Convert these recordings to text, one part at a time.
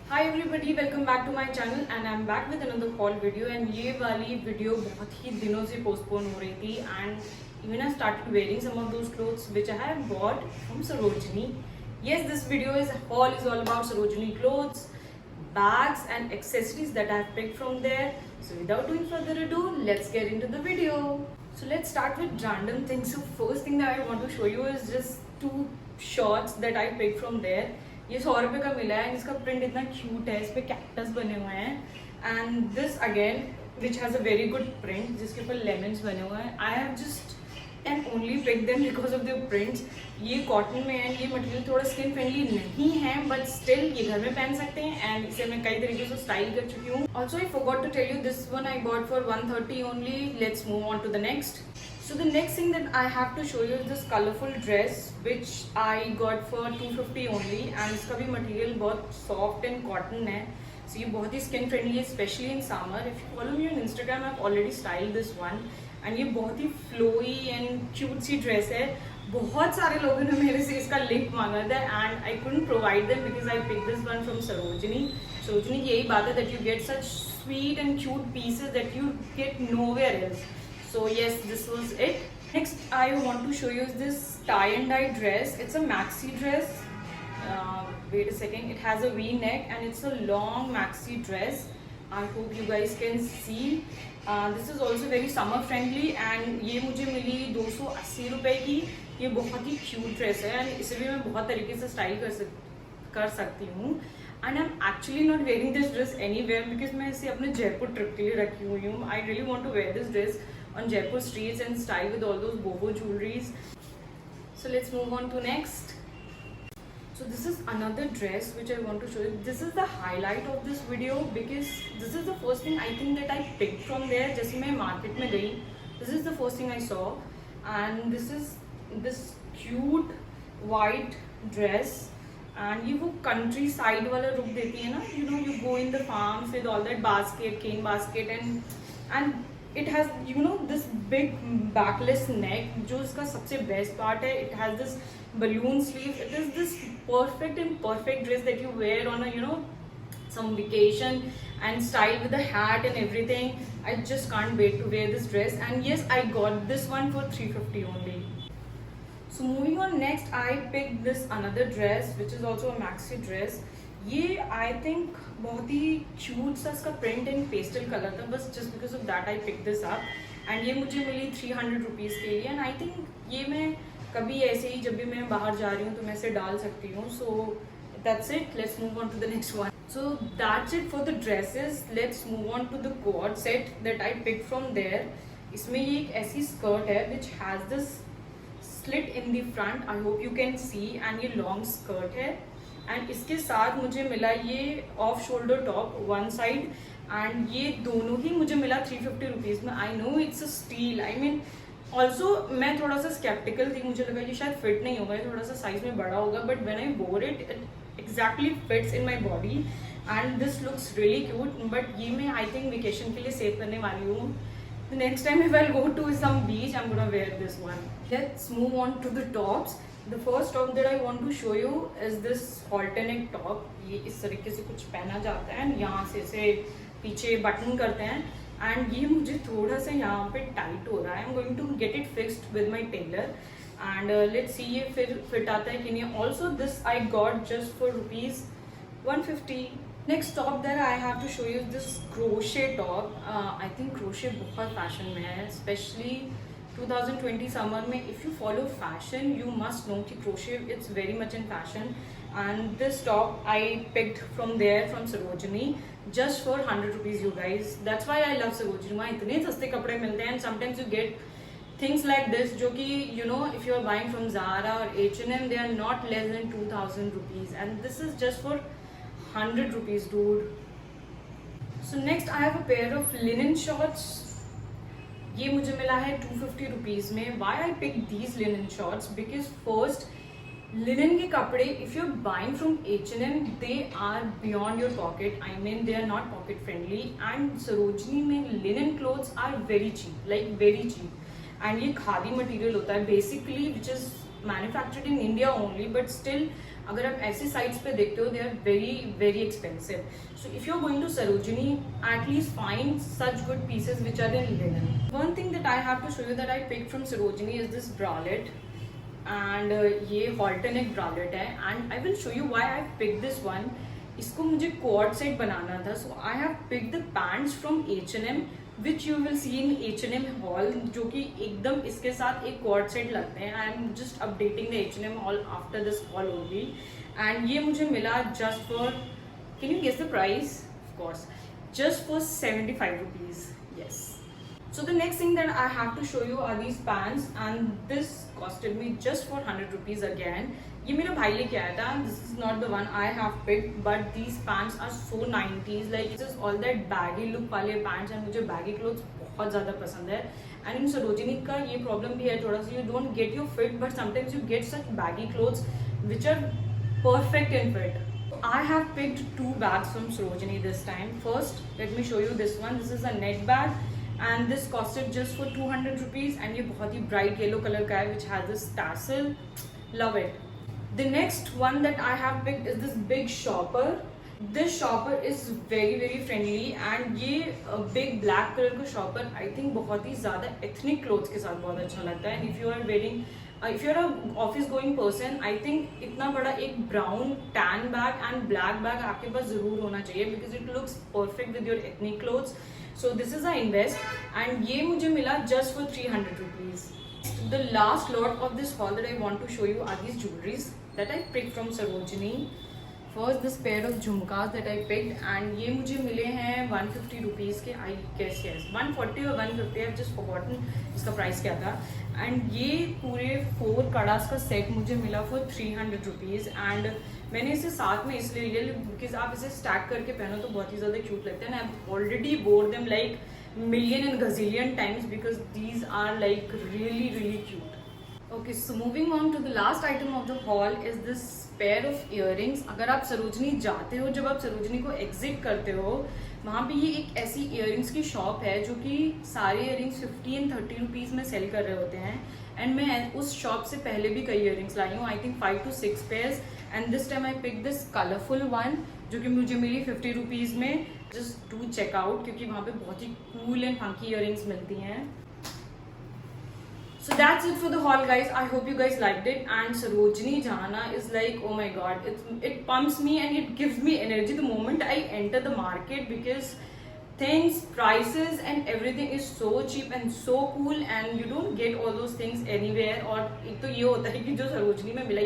Hi everybody, welcome back to my channel and I am back with another haul video. एंड ये वाली video बहुत ही दिनों से पोस्टपोन हो रही थी and even I started wearing some of those clothes which I have bought from Sarojini. Yes, this video is all about Sarojini clothes, bags and accessories that I have picked from there. So without doing further ado, let's get into the video. So let's start with random things. So first thing that I want to show you is just two shorts that I picked from there. ये 100 रुपये का मिला है। इसका print इतना cute है, इस पे कैक्टस बने हुए हैं and this again which has a very good print जिसके ऊपर लेमन्स बने हुए हैं। I have just and only pick them because of the prints. ये कॉटन में है, ये मटेरियल थोड़ा स्किन फ्रेंडली नहीं है बट स्टिल ये घर में पहन सकते हैं एंड इसे मैं कई तरीके से स्टाइल कर चुकी हूँ। Also I forgot to tell you this one I bought for 130 only. Let's move on to the next. So the next thing that I have to show you is this colorful dress which I got for 250 only and इसका भी material बहुत soft and cotton है. So ये बहुत ही skin friendly है, especially in summer. If you follow me on Instagram, I've already styled this one and ये बहुत ही flowy and cute C dress है. बहुत सारे लोगों ने मेरे से इसका link मांगा था and I couldn't provide them because I picked this one from Sarojini. Sarojini की यही बात है that you get such sweet and cute pieces that you get nowhere else. So yes, this was it. Next I want to show you this tie and dye dress. It's a maxi dress. Wait a second. It has a V-neck and it's a long maxi dress. I hope you guys can see. This is also very summer friendly and ये मुझे मिली 280 रुपए की. ये बहुत ही cute dress है and इसे भी मैं बहुत तरीके से स्टाइल कर सकती हूँ. And I'm actually not wearing this dress anywhere because मैं इसे अपने जयपुर ट्रिप के लिए रखी हुई हूँ. I really want to wear this dress on Jaipur streets and style with all those boho jewelries. So let's move on to next. So this is another dress which I want to show you. This is the highlight of this video because this is the first thing I think that I picked from there. जैसे मैं market में गई, this is the first thing I saw and this is this cute white dress. And ये वो country side वाला रुक देती है ना, you go in the farms with all that basket, cane basket and it has this big backless neck जो इसका सबसे best part है. It has this balloon sleeve. It is this perfect dress that you wear on a some vacation and style with the hat and everything. I just can't wait to wear this dress and yes, I got this one for 350 only. So moving on, next I picked this another dress which is also a maxi dress. ये I think बहुत ही cute सा इसका print and pastel colour था, बस just because of that I pick this up and ये मुझे मिली 300 rupees के लिए एंड आई थिंक ये मैं कभी ऐसे ही जब भी मैं बाहर जा रही हूँ तो मैं इसे डाल सकती हूँ. So that's it. Let's move on to the next one. So that's it for the dresses. Let's move on to the co-ord set that I pick from there. इसमें ये एक ऐसी स्कर्ट है which has this slit in the front. I hope you can see and ये long skirt है and इसके साथ मुझे मिला ये off shoulder top one side and ये दोनों ही मुझे मिला 350 रुपीज़ में. I know it's a steel. I mean also मैं थोड़ा सा स्केप्टिकल थी, मुझे लगा ये शायद फिट नहीं होगा, थोड़ा सा साइज में बड़ा होगा बट व्हेन आई वोर it exactly fits in my body and this looks really cute. But ये मैं आई थिंक वेकेशन के लिए सेव करने वाली हूँ. The next time if I'll go to some beach, I'm gonna wear this one. Let's move on to the tops. The first top that I want to show you is this halter-neck top. ये इस तरीके से कुछ पहना जाता है and यहाँ से इसे पीछे बटन करते हैं एंड ये मुझे थोड़ा सा यहाँ पे टाइट हो रहा है. I am going to get it fixed with my tailor and let's see ये फिर फिट आता है कि नहीं. Also this I got just for ₹150. Next top that I have to show you this crochet top. I think crochet बहुत fashion में है, specially 2020 summer में. If you follow fashion you must know कि crochet it's very much in fashion and this top I picked from there from Sarojini just for 100 rupees. You guys, that's why I love Sarojini. वहाँ इतने सस्ते कपड़े मिलते हैं and sometimes you get things like this जो कि if you are buying from Zara और H&M, they are not less than 2000 rupees and this is just for 100 rupees, dude. So next I have a pair of linen shorts. ये मुझे मिला है 250 rupees में. Why I picked these linen shorts? Because first, linen के कपड़े if you're buying from H&M, they are beyond your pocket. I mean they are not pocket friendly. And Sarojini में linen clothes are very cheap, like very cheap. And ये khadi material होता है basically, which is manufactured in India only, but still अगर आप ऐसी sites पे देखते हो, they are very very expensive. So if you are going to Sarojini, at least find such good pieces which are in linen. One thing that I have to show you that I pick from Sarojini is this bralette. And ये halter एक bralette है, and I will show you why I pick this one. इसको मुझे coord set बनाना था, so I have pick the pants from H&M which you will see in H&M hall, जो कि एकदम इसके साथ एक कोड सेट लगते हैं. I am just updating the H&M haul after this haul only, and ये मुझे मिला just for, can you guess the price? Of course, just for 75 rupees. Yes. So the next thing that I have to show you are these pants, and this costed me just for 100 rupees again. ये मेरा भाई लेके आया था. This is not the one I have picked, but these pants are so 90s. Like it is all that baggy look वाले pants, and मुझे baggy clothes बहुत ज़्यादा पसंद है. And in Sarojini का ये problem भी है थोड़ा सा, you don't get your fit, but sometimes you get such baggy clothes which are perfect in fit. I have picked 2 bags from Sarojini this time. First, let me show you this one. This is a net bag. And this costed just for 200 rupees, and ये बहुत ही bright yellow color का है, which has this tassel. Love it. The next one that I have picked is this big shopper. This shopper is very very friendly, and ये big black color का shopper I think बहुत ही ज़्यादा ethnic clothes के साथ बहुत अच्छा लगता है. And if you are wearing if you're a office going person, I think इतना बड़ा एक brown tan bag and black bag आपके पास ज़रूर होना चाहिए, because it looks perfect with your ethnic clothes. So this is a invest, and ये मुझे मिला just for 300 rupees. The last lot of this haul that I want to show you are these jewelries that I picked from Sarojini. First, this pair of झुमकास that I picked, and ये मुझे मिले हैं 150 rupees के. I guess yes, 140 or 150. I've just forgotten इसका price क्या था. And ये पूरे 4 कड़ास का सेट मुझे मिला for 300 rupees. And मैंने इसे साथ में इसलिए लिया बिकॉज आप इसे स्टैक करके पहनो तो बहुत ही ज़्यादा क्यूट लगता है. एंड आई ऑलरेडी वोर them like million and gazillion times because these are like really really cute. Okay, so moving on to the last item of the haul is this pair of earrings. अगर आप सरोजनी जाते हो, जब आप सरोजनी को exit करते हो, वहाँ पे ये एक ऐसी इयरिंग्स की शॉप है जो कि सारे इयरिंग्स 50 and 30 रुपीज़ में सेल कर रहे होते हैं. एंड मैं उस शॉप से पहले भी कई इयरिंग्स लाई हूँ, I think 5 to 6 pairs. And this time I pick this colourful one जो कि मुझे मिली 50 रुपीज़ में. जस्ट डू चेक आउट, क्योंकि वहाँ पे बहुत ही कूल एंड फंकी इयरिंग्स मिलती हैं. So that's it for the haul, guys. I hope you guys liked it. And Sarojini Jana is like, oh my god, it pumps me and it gives me energy the moment I enter the market, because things, prices and everything is so cheap and so cool, and you don't get all those things anywhere. और एक तो ये होता है कि जो सरोजनी में मिला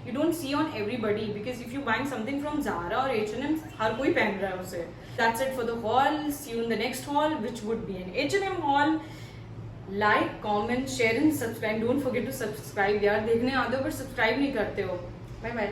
you don't see on everybody, because if you buying something from Zara or H&M, हर कोई पहन रहा है उसे. That's it for the haul. See you in the next haul, which would be an H&M haul. Like, comment, share and subscribe. Don't forget to subscribe यार. देखने आते हो पर सब्सक्राइब नहीं करते हो. Bye bye.